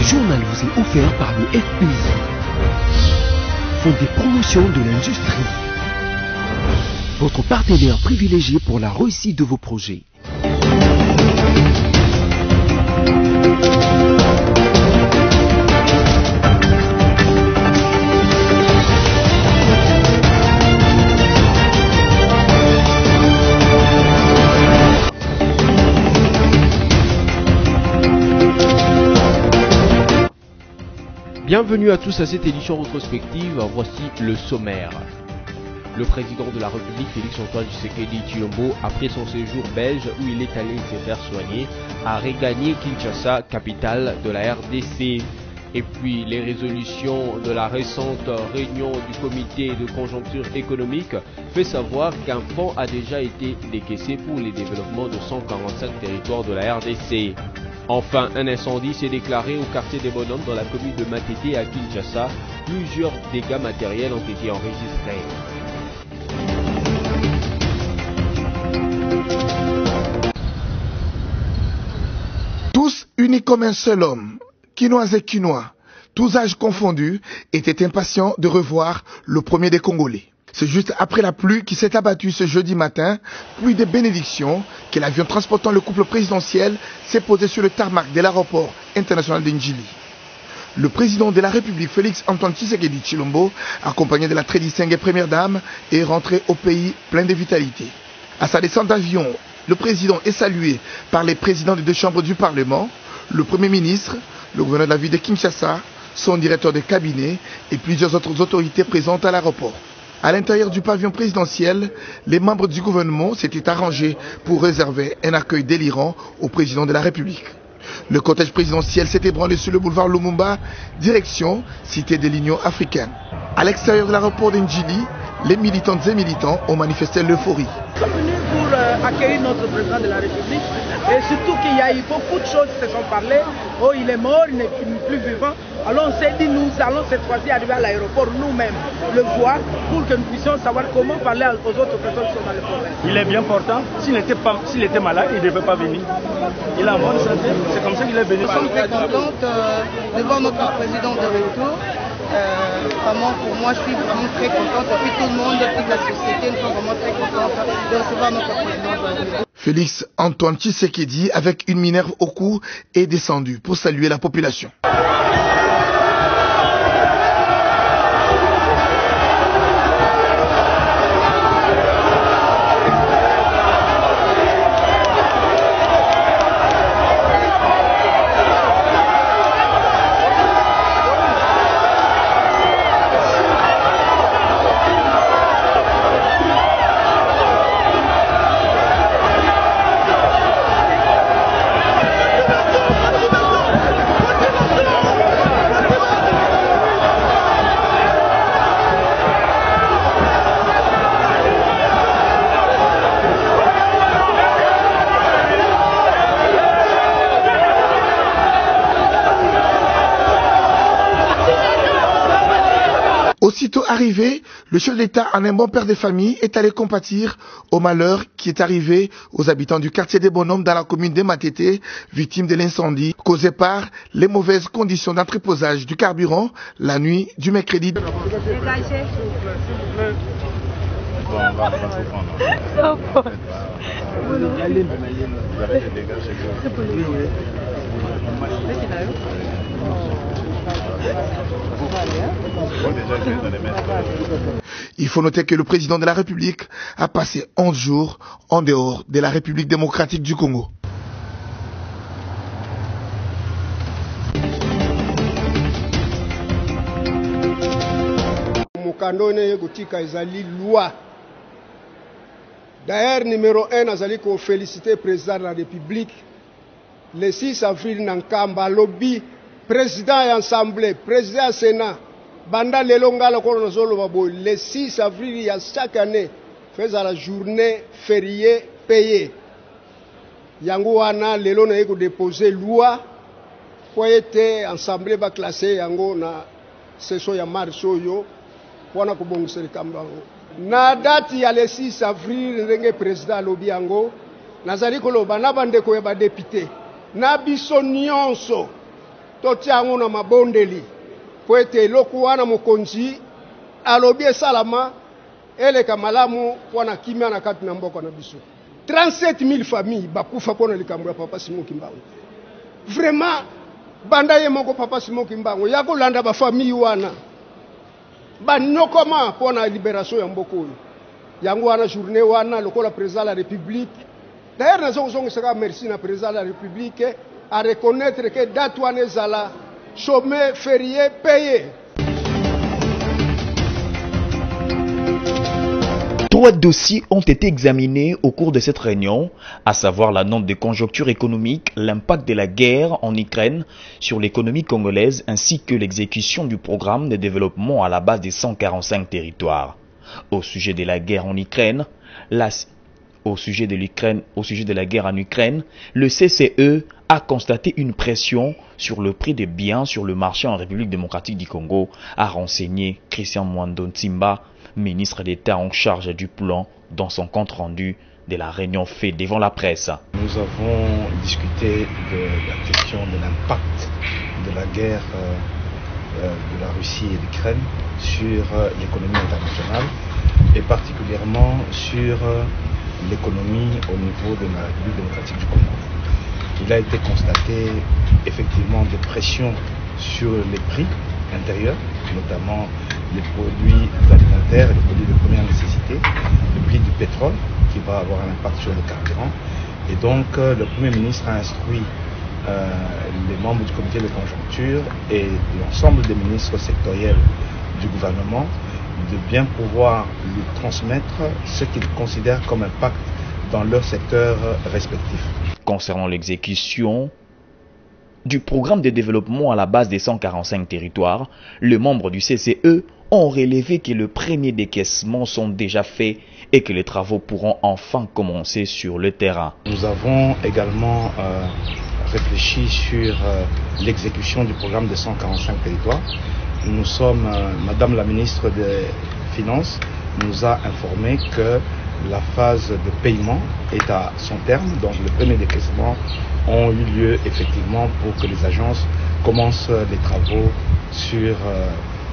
journal vous est offert par le FPI, Fonds des promotions de l'industrie, votre partenaire privilégié pour la réussite de vos projets. Bienvenue à tous à cette édition rétrospective, voici le sommaire. Le président de la République, Félix-Antoine Tshisekedi Tshilombo, après son séjour belge où il est allé se faire soigner, a regagné Kinshasa, capitale de la RDC. Et puis les résolutions de la récente réunion du comité de conjoncture économique fait savoir qu'un fonds a déjà été décaissé pour les développements de 145 territoires de la RDC. Enfin, un incendie s'est déclaré au quartier des Bonhommes dans la commune de Matete à Kinshasa. Plusieurs dégâts matériels ont été enregistrés. Tous unis comme un seul homme, Quinois et Quinois, tous âges confondus, étaient impatients de revoir le premier des Congolais. C'est juste après la pluie qui s'est abattue ce jeudi matin, puis des bénédictions, que l'avion transportant le couple présidentiel s'est posé sur le tarmac de l'aéroport international de Njili. Le président de la République, Félix-Antoine Tshisekedi Tshilombo, accompagné de la très distinguée première dame, est rentré au pays plein de vitalité. À sa descente d'avion, le président est salué par les présidents des deux chambres du Parlement, le Premier ministre, le gouverneur de la ville de Kinshasa, son directeur de cabinet et plusieurs autres autorités présentes à l'aéroport. À l'intérieur du pavillon présidentiel, les membres du gouvernement s'étaient arrangés pour réserver un accueil délirant au président de la République. Le cortège présidentiel s'est ébranlé sur le boulevard Lumumba, direction cité de l'Union africaine. À l'extérieur de l'aéroport d'Njili, les militantes et militants ont manifesté l'euphorie. Nous sommes venus pour accueillir notre président de la République et surtout qu'il y a eu beaucoup de choses qui se sont parlées. Oh, il est mort, il n'est plus vivant. Alors on s'est dit, nous allons cette fois-ci arriver à l'aéroport nous-mêmes, le voir, pour que nous puissions savoir comment parler aux autres personnes qui sont dans le problème. Il est bien portant. S'il était malade, il ne devait pas venir. Il est en bonne santé. C'est comme ça qu'il est venu. Nous sommes très contents de voir notre président de retour. Vraiment, pour moi, je suis vraiment très contente. Et puis tout le monde, toute la société, nous sommes vraiment très contents de recevoir notre président de retour. Félix-Antoine Tshisekedi, avec une minerve au cou, est descendu pour saluer la population. Aussitôt arrivé, le chef d'État, en un bon père de famille, est allé compatir au malheur qui est arrivé aux habitants du quartier des Bonhommes dans la commune de Matete, victimes de l'incendie causé par les mauvaises conditions d'entreposage du carburant la nuit du mercredi. Il faut noter que le président de la République a passé 11 jours en dehors de la République démocratique du Congo. D'ailleurs, numéro 1, azali ko féliciter le président de la République. Le 6 avril, Nankamba, lobby, président et assemblée, président et sénat, banda lelonga le koronazolo babo. Le 6 avril, il y a chaque année, faisant la journée fériée payée. Yango wana lelo na yeko déposer loi pour être assemblée va classer yango na session ya marso yo wana kubongisa likambango. Na date ya le 6 avril ndenge président lobi yango nazali koloba na bandeko ya ba député na biso nyonso totia yango na mabondeli po ete eloko wana mokonzi alobi esalama eleka malamu mpona kimia na kati na mboka na biso. 37 000 familles bakufa mpona likambo ya Papa Simon Kimbangu. Vraiment banda ye moko Papa Simon Kimbangu ya kolanda bafamille wana banokoma mpona libération ya mboka oyo. Yango wana journée wana lokola président de la République. D'ailleurs nazongosongisaka merci na président de la République à reconnaître que date wana ezala chômé férié payé. 3 dossiers ont été examinés au cours de cette réunion, à savoir la note de conjoncture économique, l'impact de la guerre en Ukraine sur l'économie congolaise ainsi que l'exécution du programme de développement à la base des 145 territoires. Au sujet de la guerre en Ukraine, au sujet de la guerre en Ukraine, le CCE a constaté une pression sur le prix des biens sur le marché en République démocratique du Congo, a renseigné Christian Mwando Ntimba, ministre d'État en charge du plan, dans son compte rendu de la réunion faite devant la presse. Nous avons discuté de la question de l'impact de la guerre de la Russie et l'Ukraine sur l'économie internationale et particulièrement sur l'économie au niveau de la République démocratique du Congo. Il a été constaté effectivement des pressions sur les prix intérieurs, notamment les produits alimentaires et les produits de première nécessité, le prix du pétrole qui va avoir un impact sur le carburant. Et donc le Premier ministre a instruit les membres du comité de conjoncture et l'ensemble des ministres sectoriels du gouvernement de bien pouvoir lui transmettre ce qu'ils considèrent comme impact dans leur secteur respectif. Concernant l'exécution du programme de développement à la base des 145 territoires, les membres du CCE ont relevé que les premiers décaissements sont déjà faits et que les travaux pourront enfin commencer sur le terrain. Nous avons également réfléchi sur l'exécution du programme des 145 territoires. Madame la ministre des Finances nous a informé que la phase de paiement est à son terme, donc les premiers décaissements ont eu lieu effectivement pour que les agences commencent les travaux sur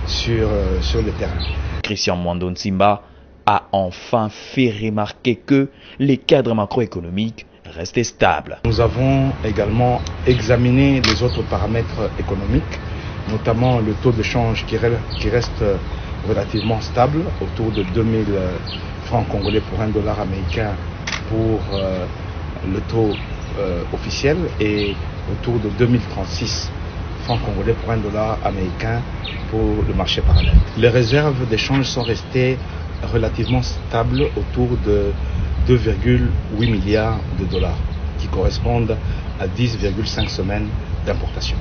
le terrain. Christian Mwando Ntimba a enfin fait remarquer que les cadres macroéconomiques restaient stables. Nous avons également examiné les autres paramètres économiques, notamment le taux de change qui reste relativement stable, autour de 2000 francs congolais pour $1 américain pour le taux officiel et autour de 2036 francs congolais pour $1 américain pour le marché parallèle. Les réserves d'échange sont restées relativement stables autour de 2,8 milliards de dollars qui correspondent à 10,5 semaines d'importation.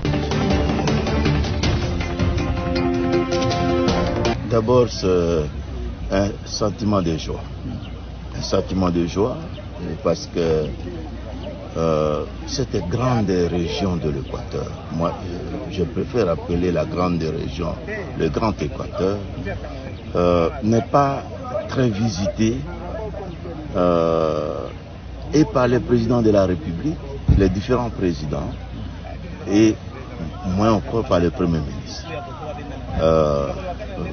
D'abord, c'est un sentiment de joie. Un sentiment de joie parce que cette grande région de l'Équateur, moi je préfère appeler la grande région le Grand Équateur, n'est pas très visitée et par les présidents de la République, les différents présidents, et moins encore par le Premier ministre.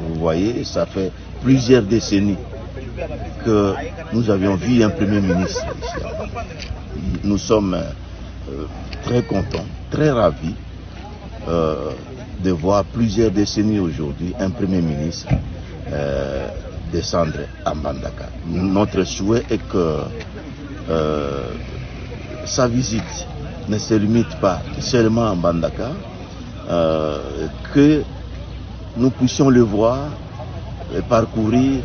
Vous voyez, ça fait plusieurs décennies que nous avions vu un Premier ministre ici. Nous sommes très contents, très ravis de voir plusieurs décennies aujourd'hui un Premier ministre descendre à Mbandaka. Notre souhait est que sa visite ne se limite pas seulement à Mbandaka, que nous puissions le voir et parcourir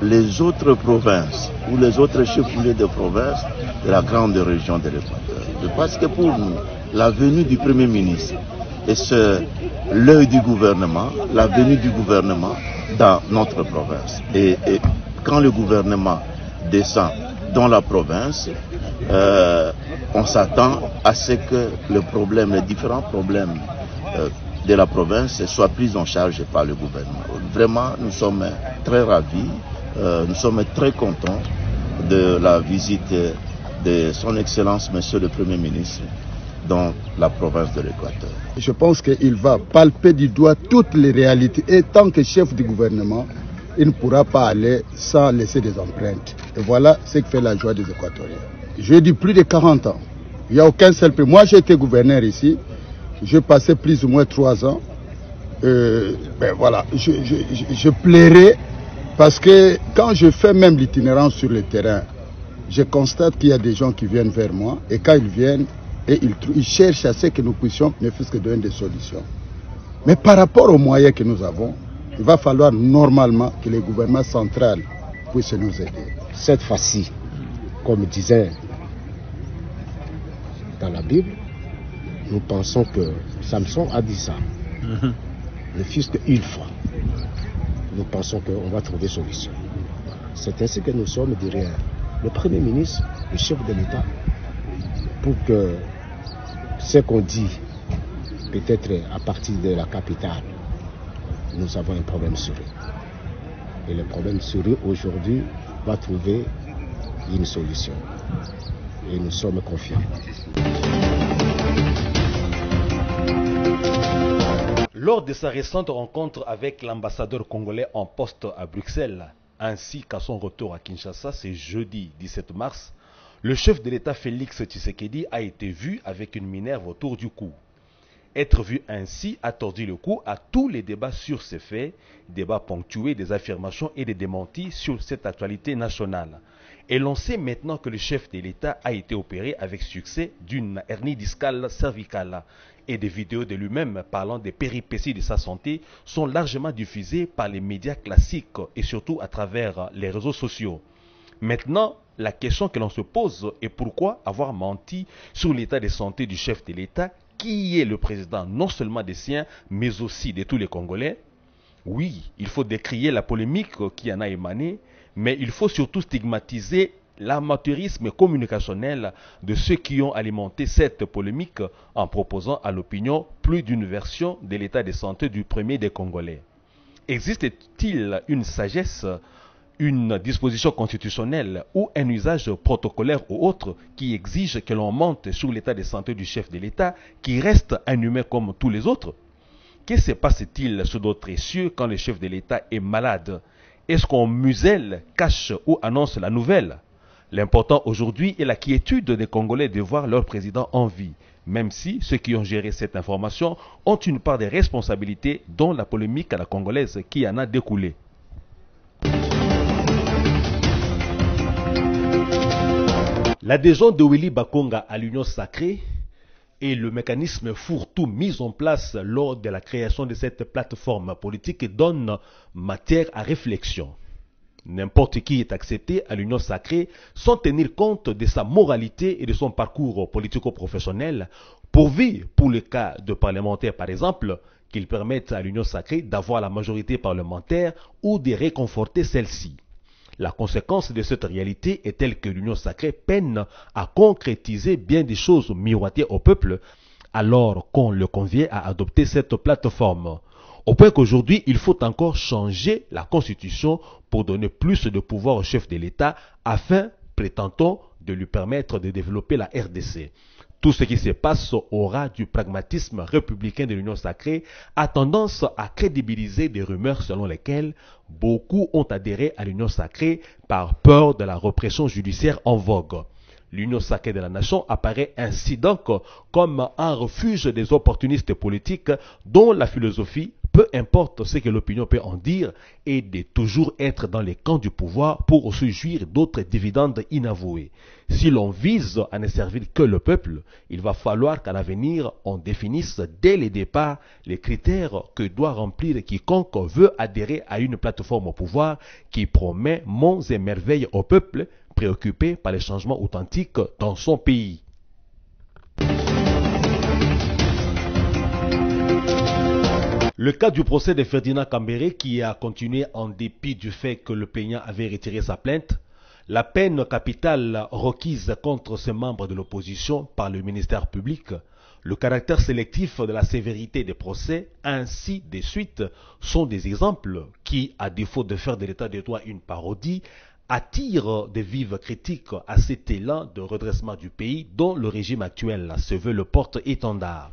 les autres provinces ou les autres chefs-lieux de province de la grande région de l'Équateur. Parce que pour nous, la venue du Premier ministre est l'œil du gouvernement, la venue du gouvernement dans notre province. Et quand le gouvernement descend dans la province, on s'attend à ce que les différents problèmes de la province soient pris en charge par le gouvernement. Vraiment, nous sommes très ravis, nous sommes très contents de la visite de son Excellence, Monsieur le Premier ministre, dans la province de l'Équateur. Je pense qu'il va palper du doigt toutes les réalités. Et tant que chef du gouvernement, il ne pourra pas aller sans laisser des empreintes. Et voilà ce qui fait la joie des Équatoriens. J'ai dit plus de 40 ans. Il n'y a aucun seul pays. Moi, j'ai été gouverneur ici. J'ai passé plus ou moins 3 ans. Voilà, je plairais parce que quand je fais même l'itinérance sur le terrain, je constate qu'il y a des gens qui viennent vers moi et quand ils viennent, et ils cherchent à ce que nous puissions ne fût-ce que donner des solutions. Mais par rapport aux moyens que nous avons, il va falloir normalement que le gouvernement central puisse nous aider. Cette fois-ci, comme disait dans la Bible, nous pensons que Samson a dit ça. Ne fût-ce qu'une fois, nous pensons qu'on va trouver solution. C'est ainsi que nous sommes derrière le Premier ministre, le chef de l'État, pour que ce qu'on dit, peut-être à partir de la capitale, nous avons un problème sérieux. Et le problème sérieux aujourd'hui va trouver une solution. Et nous sommes confiants. Lors de sa récente rencontre avec l'ambassadeur congolais en poste à Bruxelles, ainsi qu'à son retour à Kinshasa, c'est jeudi 17 mars, le chef de l'État Félix Tshisekedi a été vu avec une minerve autour du cou. Être vu ainsi a tordu le cou à tous les débats sur ces faits, débats ponctués des affirmations et des démentis sur cette actualité nationale. Et l'on sait maintenant que le chef de l'État a été opéré avec succès d'une hernie discale cervicale. Et des vidéos de lui-même parlant des péripéties de sa santé sont largement diffusées par les médias classiques et surtout à travers les réseaux sociaux. Maintenant, la question que l'on se pose est pourquoi avoir menti sur l'état de santé du chef de l'État qui est le président non seulement des siens mais aussi de tous les Congolais. Oui, il faut décrier la polémique qui en a émané, mais il faut surtout stigmatiser l'amateurisme communicationnel de ceux qui ont alimenté cette polémique en proposant à l'opinion plus d'une version de l'état de santé du premier des Congolais. Existe-t-il une sagesse, une disposition constitutionnelle ou un usage protocolaire ou autre qui exige que l'on mente sur l'état de santé du chef de l'État qui reste un humain comme tous les autres? Que se passe-t-il sous d'autres cieux quand le chef de l'État est malade? Est-ce qu'on muselle, cache ou annonce la nouvelle? L'important aujourd'hui est la quiétude des Congolais de voir leur président en vie, même si ceux qui ont géré cette information ont une part de responsabilité dont la polémique à la congolaise qui en a découlé. L'adhésion de Willy Bakonga à l'Union sacrée et le mécanisme fourre-tout mis en place lors de la création de cette plateforme politique donnent matière à réflexion. N'importe qui est accepté à l'Union sacrée sans tenir compte de sa moralité et de son parcours politico-professionnel, pourvu, pour le cas de parlementaires par exemple, qu'ils permettent à l'Union sacrée d'avoir la majorité parlementaire ou de réconforter celle-ci. La conséquence de cette réalité est telle que l'Union sacrée peine à concrétiser bien des choses miroitées au peuple, alors qu'on le convient à adopter cette plateforme. Au point qu'aujourd'hui, il faut encore changer la Constitution pour donner plus de pouvoir au chef de l'État afin, prétend-on, de lui permettre de développer la RDC. Tout ce qui se passe au ras du pragmatisme républicain de l'Union sacrée a tendance à crédibiliser des rumeurs selon lesquelles beaucoup ont adhéré à l'Union sacrée par peur de la répression judiciaire en vogue. L'Union sacrée de la nation apparaît ainsi donc comme un refuge des opportunistes politiques dont la philosophie, peu importe ce que l'opinion peut en dire, est de toujours être dans les camps du pouvoir pour se jouir d'autres dividendes inavoués. Si l'on vise à ne servir que le peuple, il va falloir qu'à l'avenir, on définisse dès le départ les critères que doit remplir quiconque veut adhérer à une plateforme au pouvoir qui promet monts et merveilles au peuple préoccupé par les changements authentiques dans son pays. Le cas du procès de Ferdinand Kambere qui a continué en dépit du fait que le plaignant avait retiré sa plainte, la peine capitale requise contre ces membres de l'opposition par le ministère public, le caractère sélectif de la sévérité des procès, ainsi de suite, sont des exemples qui, à défaut de faire de l'état de droit une parodie, attire de vives critiques à cet élan de redressement du pays dont le régime actuel se veut le porte-étendard.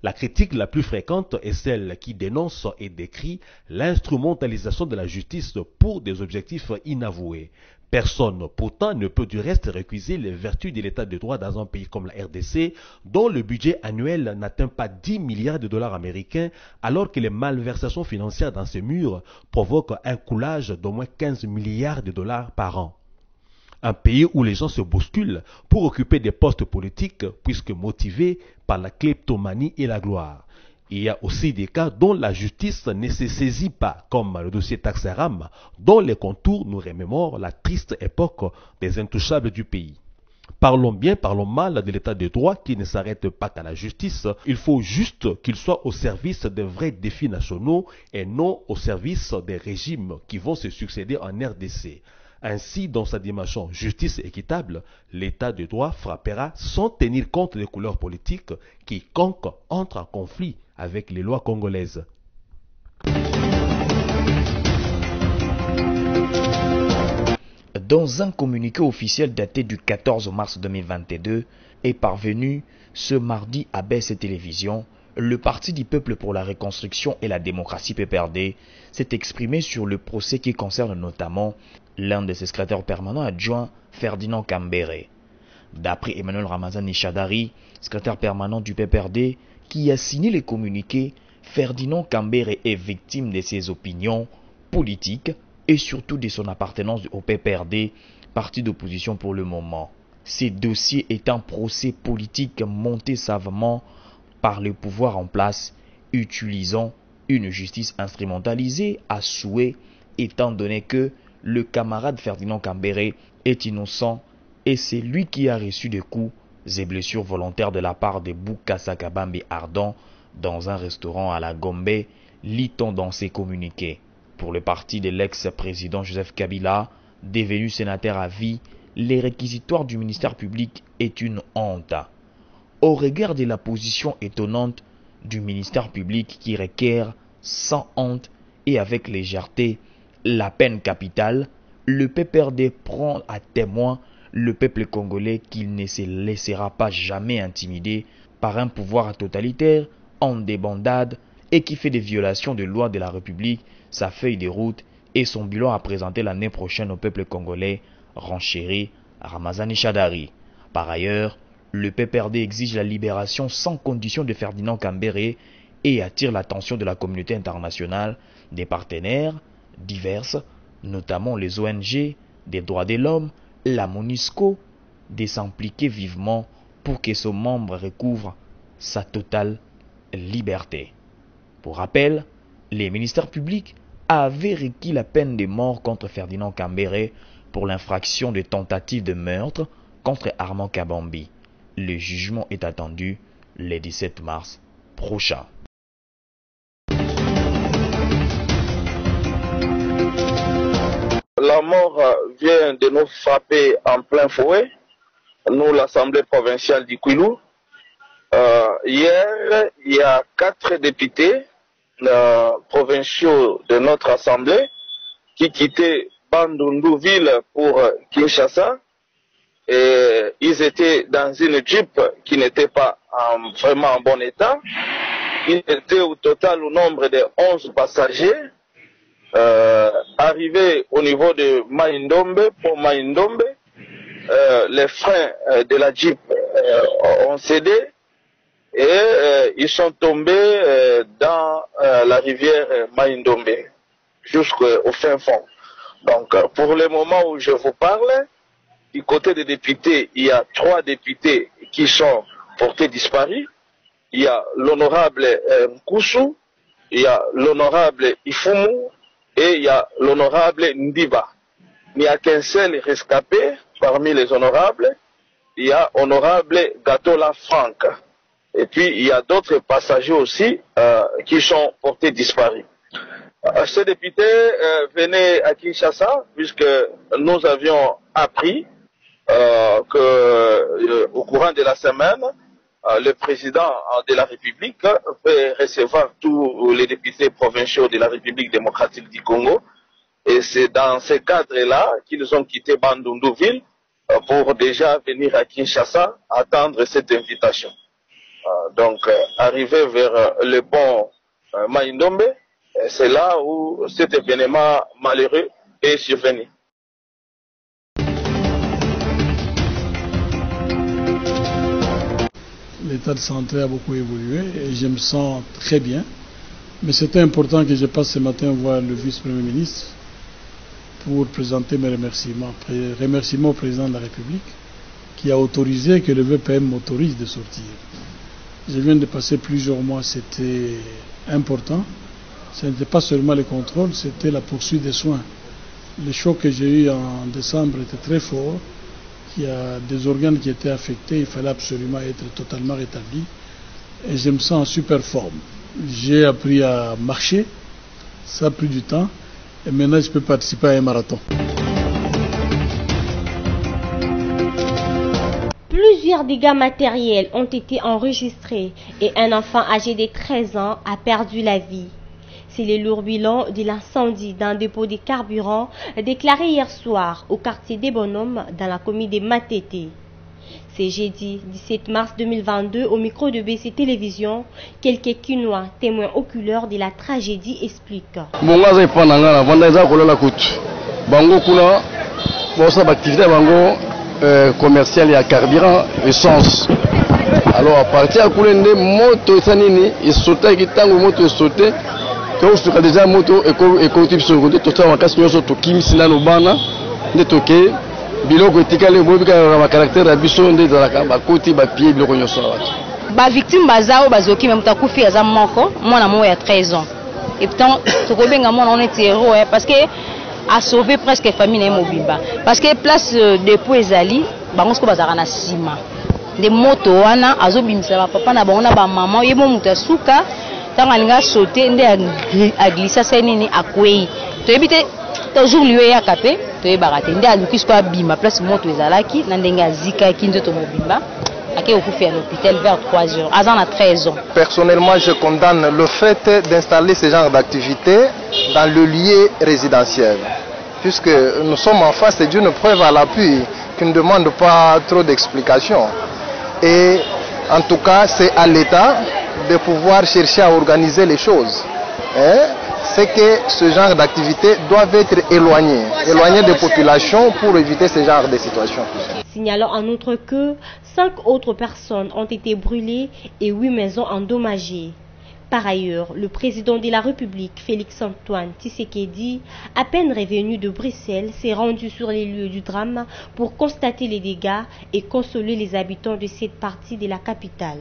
La critique la plus fréquente est celle qui dénonce et décrit l'instrumentalisation de la justice pour des objectifs inavoués. Personne, pourtant, ne peut du reste récuser les vertus de l'état de droit dans un pays comme la RDC, dont le budget annuel n'atteint pas 10 milliards de dollars américains, alors que les malversations financières dans ces murs provoquent un coulage d'au moins 15 milliards de dollars par an. Un pays où les gens se bousculent pour occuper des postes politiques puisque motivés par la kleptomanie et la gloire. Il y a aussi des cas dont la justice ne se saisit pas, comme le dossier Taxaram, dont les contours nous remémorent la triste époque des intouchables du pays. Parlons bien, parlons mal de l'état de droit qui ne s'arrête pas qu'à la justice. Il faut juste qu'il soit au service des vrais défis nationaux et non au service des régimes qui vont se succéder en RDC. Ainsi, dans sa dimension justice équitable, l'état de droit frappera sans tenir compte des couleurs politiques quiconque entre en conflit avec les lois congolaises. Dans un communiqué officiel daté du 14 mars 2022 est parvenu ce mardi à BS Télévision, le Parti du Peuple pour la Reconstruction et la Démocratie PPRD s'est exprimé sur le procès qui concerne notamment l'un de ses secrétaires permanents adjoints, Ferdinand Kambere. D'après Emmanuel Ramazani Chadari, secrétaire permanent du PPRD, qui a signé les communiqués, Ferdinand Kambere est victime de ses opinions politiques et surtout de son appartenance au PPRD, parti d'opposition pour le moment. Ces dossiers est un procès politique monté savamment par le pouvoir en place, utilisant une justice instrumentalisée à souhait, étant donné que le camarade Ferdinand Kambere est innocent et c'est lui qui a reçu des coups et blessures volontaires de la part de Bouka Sakabambe Ardent dans un restaurant à la Gombe, lit-on dans ses communiqués. Pour le parti de l'ex-président Joseph Kabila, devenu sénateur à vie, les réquisitoires du ministère public est une honte. Au regard de la position étonnante du ministère public qui requiert sans honte et avec légèreté la peine capitale, le PPRD prend à témoin le peuple congolais qu'il ne se laissera pas jamais intimider par un pouvoir totalitaire en débandade et qui fait des violations de lois de la République sa feuille de route et son bilan à présenter l'année prochaine au peuple congolais, renchérit Ramazani Chadari. Par ailleurs, le PPRD exige la libération sans condition de Ferdinand Kambere et attire l'attention de la communauté internationale, des partenaires divers, notamment les ONG, des droits de l'homme, la MONUSCO, de s'impliquer vivement pour que son membre recouvre sa totale liberté. Pour rappel, les ministères publics avaient requis la peine de mort contre Ferdinand Kambere pour l'infraction de tentative de meurtre contre Armand Kabambi. Le jugement est attendu le 17 mars prochain. La mort vient de nous frapper en plein fouet, nous l'Assemblée provinciale d'Ikwilu. Hier, il y a 4 députés provinciaux de notre Assemblée qui quittaient Bandundu-ville pour Kinshasa. Et ils étaient dans une Jeep qui n'était pas vraiment en bon état. Ils étaient au total au nombre de 11 passagers. Arrivés au niveau de Maïndombe, pour Maïndombe, les freins de la Jeep ont cédé et ils sont tombés dans la rivière Maïndombe jusqu'au fin fond. Donc pour le moment où je vous parle, du côté des députés, il y a 3 députés qui sont portés disparus. Il y a l'honorable Nkoussou, il y a l'honorable Ifumu et il y a l'honorable Ndiba. Il n'y a qu'un seul rescapé parmi les honorables. Il y a honorable Gatola Franck. Et puis il y a d'autres passagers aussi qui sont portés disparus. Ces députés venaient à Kinshasa puisque nous avions appris au courant de la semaine, le président de la République peut recevoir tous les députés provinciaux de la République démocratique du Congo Et c'est dans ce cadre-là qu'ils ont quitté Bandundu-Ville pour déjà venir à Kinshasa attendre cette invitation. Donc, arrivé vers le pont Mai-Ndombe, c'est là où cet événement malheureux est survenu. L'état de santé a beaucoup évolué et je me sens très bien. Mais c'était important que je passe ce matin voir le vice-premier ministre pour présenter mes remerciements. Remerciements au président de la République qui a autorisé que le VPM m'autorise de sortir. Je viens de passer plusieurs mois, c'était important. Ce n'était pas seulement les contrôles, c'était la poursuite des soins. Le choc que j'ai eu en décembre était très fort. Il y a des organes qui étaient affectés, il fallait absolument être totalement rétabli. Et je me sens en super forme. J'ai appris à marcher, ça a pris du temps, et maintenant je peux participer à un marathon. Plusieurs dégâts matériels ont été enregistrés et un enfant âgé de 13 ans a perdu la vie. C'est le lourd bilan de l'incendie d'un dépôt de carburant déclaré hier soir au quartier des Bonhommes dans la commune de Matete. C'est jeudi 17 mars 2022 au micro de BC Télévision, quelques Kinois témoins oculaires de la tragédie expliquent. Commercial et à carburant essence. Alors à partir de moto sanini et sauter qui tango moto sauter donc sur déjà moto et côté sur côté tout ça en cas de to kim sina no bana de toke biloko etikale bobika na caractère ya biso nde za ba côté ba pied biloko nyoso ba victime bazao bazoki même takufi aza moko mwana mo ya 13 ans et pourtant to ko benga mwana on est héros parce que a sauvé presque famille mobimba parce que place dépôt ezali bango sko bazaka na sima de moto wana azobimisa ba papa na bango na ba maman yebo muta suka tanga linga sauter nde a glissa senini akwei to ebite toujours lui ya kapé to ebaka te nde aluki sko abima place moto ezalaki na ndenge azika kinzo to mobimba ake okufi à l'hôpital vers 3 heures azan a 13 ans. Personnellement, je condamne le fait d'installer ce genre d'activité dans le lieu résidentiel, puisque nous sommes en face d'une preuve à l'appui qui ne demande pas trop d'explications. Et en tout cas, c'est à l'État de pouvoir chercher à organiser les choses. C'est que ce genre d'activités doivent être éloignées des populations pour éviter ce genre de situations. Signalant en outre que 5 autres personnes ont été brûlées et 8 maisons endommagées. Par ailleurs, le président de la République, Félix-Antoine Tshisekedi, à peine revenu de Bruxelles, s'est rendu sur les lieux du drame pour constater les dégâts et consoler les habitants de cette partie de la capitale.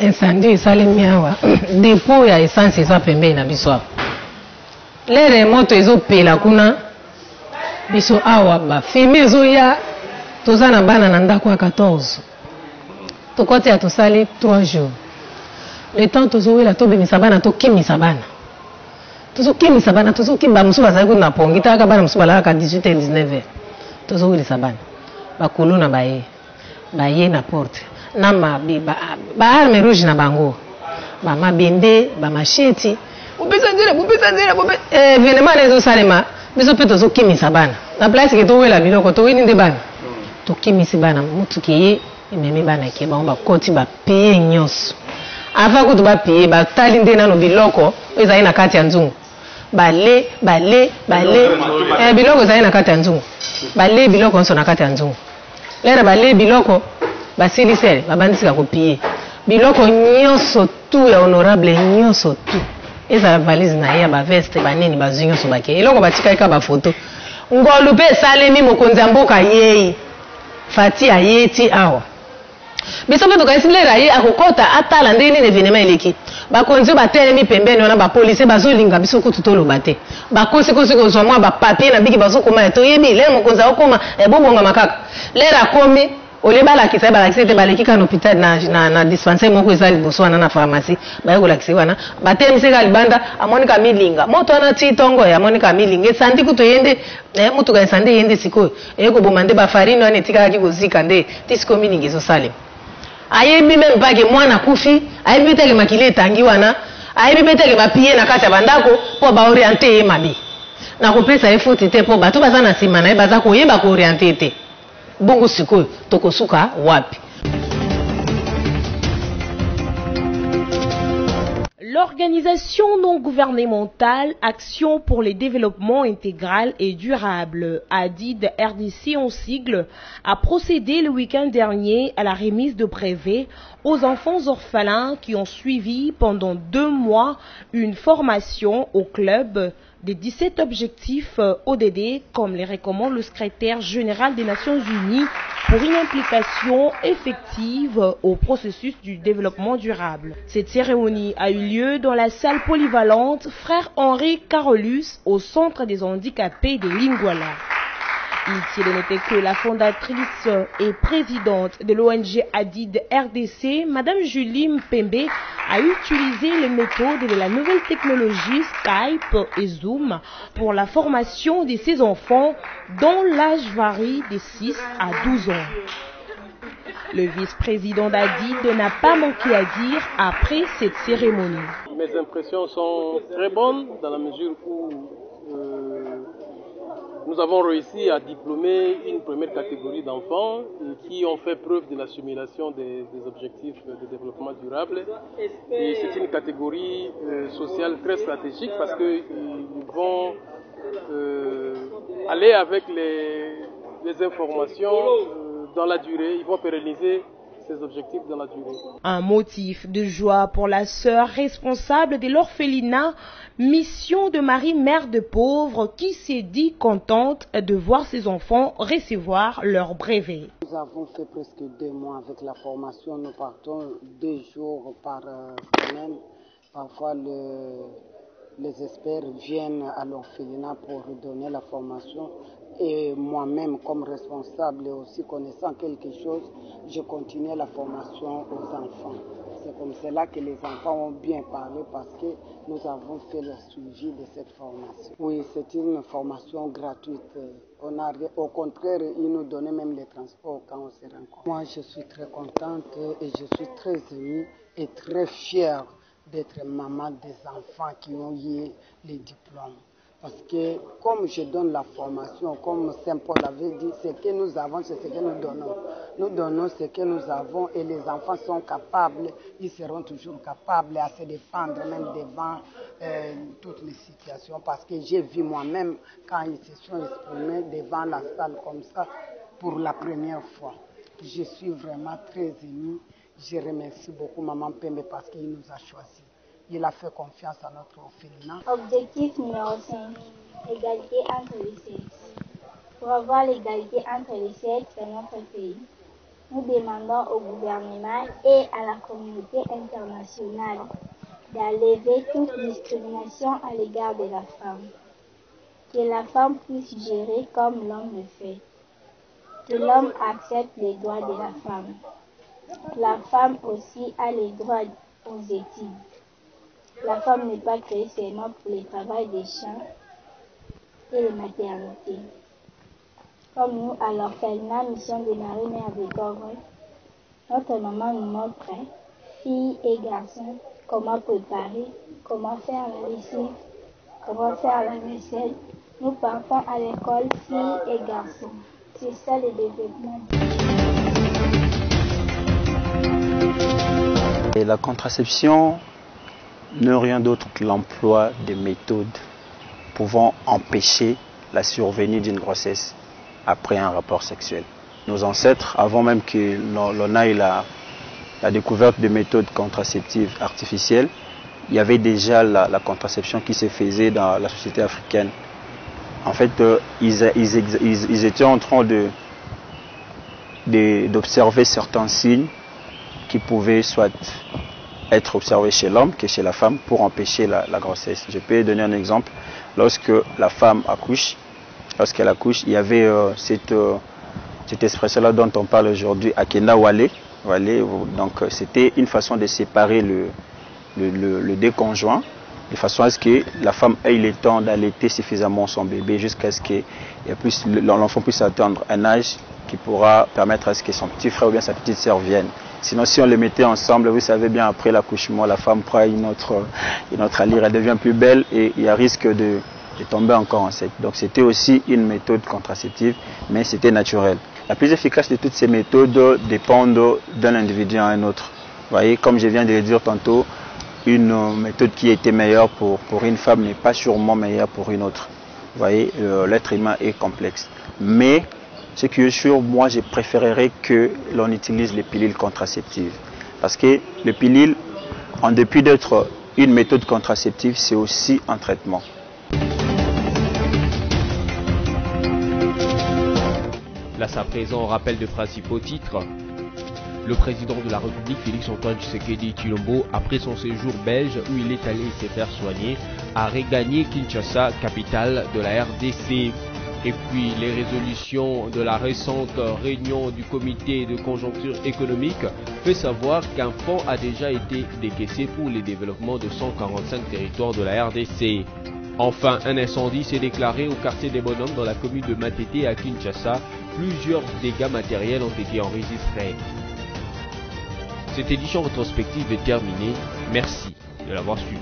Incendie esalemi awa dépôt ya essence eza pembeni na biso awa lere moto ezopela kuna biso awa bafemi ezoya toza na bana na ndako ya 14 tokoti ya tosali 3 jours le temps tozowela tobimisa bana tokimisa bana tozokimba mosusu bazali kuna na pongi taka bana mosusu balalaka 18 19 tozowelisa bana bakolo na baye na porte na baarme rouge na bango bamabende bamasheti bopesa nzela evenema na ezosalema biso mpe tozokimisa bana na place ke towela biloko toweni nde bana tokimisi bana motuki ye ememi bana ke bango bakoti bapeye nyonso avant kutu bapeye batali nde nano biloko ezali na kati ya nzungu biloko ezali na kati ya nzungu bale biloko nyonso na kati ya nzungu lera bale biloko basilisele babandisika kopiye biloko nyonso tu ya honorable nyonso tu ezala valise na ye ya baveste banini bazwi nyonso bake eloko batikali ka bafoto ngolu mpe esalemi mokonzi ya mboka yei fati ayeti awa biso mpe tokanisi lera ye akokota atala ndenge nini evenema eleki bakonzi oyo batelemi pembeni wana bapolisi bazolinga biso kutu toloba te bakonsekonsi kozwa mwa bapapie na biki bazokoma ya toyebi lere mokonzi akokoma ebobongama kaka lera akomi ole balakisa balakisa te baleki ka na hôpital na dispensaire moko eza liboso wana na pharmacie baye kolakisa wana batelemiseka libanda amonika milinga moto wana ti tongo ya amonika milinga esandi kutu yende motuka esandi yende sikoyo eye koboma nde bafarine wana etikakaki kozika nde ti sikoyo milinga ezosalema ayebi meme mpake mwana kufi ayebi teke makili etangi wana ayebi beteke bapie na kati ya bandako mpo baoriente ye mabe na kopesa ye foti te mpo bato baza na nsima na ye baza koyeba kooriente te bongo sikoyo tokosuka wapi. L'organisation non gouvernementale Action pour le développement intégral et durable, ADID RDC en sigle, a procédé le week-end dernier à la remise de brevets aux enfants orphelins qui ont suivi pendant 2 mois une formation au club des 17 objectifs ODD, comme les recommande le secrétaire général des Nations Unies pour une implication effective au processus du développement durable. Cette cérémonie a eu lieu dans la salle polyvalente Frère Henri Carolus au centre des handicapés de Lingwala. Il est noté que la fondatrice et présidente de l'ONG ADID RDC, Madame Julie Mpembe, a utilisé les méthodes de la nouvelle technologie Skype et Zoom pour la formation de ses enfants dont l'âge varie de 6 à 12 ans. Le vice-président d'ADID n'a pas manqué à dire après cette cérémonie. Mes impressions sont très bonnes dans la mesure où nous avons réussi à diplômer une première catégorie d'enfants qui ont fait preuve de l'assimilation des objectifs de développement durable. Et c'est une catégorie sociale très stratégique parce qu'ils vont aller avec les informations dans la durée, ils vont pérenniser ces objectifs dans la durée. Un motif de joie pour la sœur responsable de l'orphelinat Mission de Marie, mère de pauvres, qui s'est dit contente de voir ses enfants recevoir leur brevet. Nous avons fait presque 2 mois avec la formation. Nous partons 2 jours par semaine. Parfois, les experts viennent à l'orphelinat pour donner la formation. Et moi-même, comme responsable et aussi connaissant quelque chose, je continue la formation aux enfants. C'est comme cela que les enfants ont bien parlé parce que nous avons fait le suivi de cette formation. Oui, c'est une formation gratuite. Au contraire, ils nous donnaient même les transports quand on se rencontre. Moi, je suis très contente et je suis très émue et très fière d'être maman des enfants qui ont eu les diplômes. Parce que comme je donne la formation, comme Saint Paul avait dit, ce que nous avons, c'est ce que nous donnons. Nous donnons ce que nous avons et les enfants sont capables, ils seront toujours capables à se défendre même devant toutes les situations. Parce que j'ai vu moi-même quand ils se sont exprimés devant la salle comme ça pour la première fois. Je suis vraiment très émue. Je remercie beaucoup Maman Pembe parce qu'il nous a choisis. Il a fait confiance à notre orphelinat. Objectif numéro 5, égalité entre les sexes. Pour avoir l'égalité entre les sexes dans notre pays, nous demandons au gouvernement et à la communauté internationale d'enlever toute discrimination à l'égard de la femme. Que la femme puisse gérer comme l'homme le fait. Que l'homme accepte les droits de la femme. La femme aussi a les droits aux études. La femme n'est pas créée seulement pour le travail des champs et les maternités. Comme nous, à l'orphelinat Mission de Marie, mère de pauvres, notre maman nous montre, filles et garçons, comment préparer, comment faire la lessive, comment faire la vaisselle. Nous partons à l'école, filles et garçons. C'est ça le développement. Et la contraception n'est rien d'autre que l'emploi de méthodes pouvant empêcher la survenue d'une grossesse après un rapport sexuel. Nos ancêtres, avant même que l'on ait la découverte de méthodes contraceptives artificielles, il y avait déjà la contraception qui se faisait dans la société africaine. En fait, ils étaient en train d'observer certains signes qui pouvaient soit être observé chez l'homme que chez la femme pour empêcher la grossesse. Je peux donner un exemple. Lorsque la femme accouche, lorsqu'elle accouche, il y avait cette expression-là dont on parle aujourd'hui, Akena Wale. Donc c'était une façon de séparer le deux conjoints, de façon à ce que la femme ait le temps d'allaiter suffisamment son bébé jusqu'à ce que l'enfant puisse atteindre un âge qui pourra permettre à ce que son petit frère ou bien sa petite sœur vienne. Sinon, si on les mettait ensemble, vous savez bien, après l'accouchement, la femme prend une autre allure, elle devient plus belle et il y a risque de tomber encore enceinte. Donc c'était aussi une méthode contraceptive, mais c'était naturel. La plus efficace de toutes ces méthodes dépendent d'un individu à un autre. Vous voyez, comme je viens de le dire tantôt, une méthode qui était meilleure pour une femme n'est pas sûrement meilleure pour une autre. Vous voyez, l'être humain est complexe. Mais ce qui est sûr, moi, je préférerais que l'on utilise les pilules contraceptives. Parce que les pilules, en dépit d'être une méthode contraceptive, c'est aussi un traitement. Place à présent au rappel de principaux titres. Le président de la République, Félix-Antoine Tshisekedi Tshilombo, après son séjour belge où il est allé se faire soigner, a regagné Kinshasa, capitale de la RDC. Et puis les résolutions de la récente réunion du comité de conjoncture économique fait savoir qu'un fonds a déjà été décaissé pour le développement de 145 territoires de la RDC. Enfin, un incendie s'est déclaré au quartier des Bonhommes dans la commune de Matete à Kinshasa. Plusieurs dégâts matériels ont été enregistrés. Cette édition rétrospective est terminée. Merci de l'avoir suivi.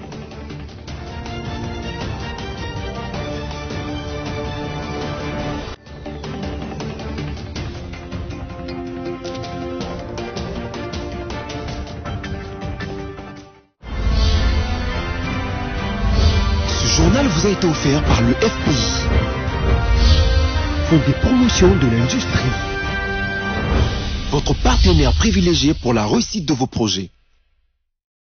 Ce journal vous a été offert par le FPI, Fonds de promotion de l'industrie, votre partenaire privilégié pour la réussite de vos projets.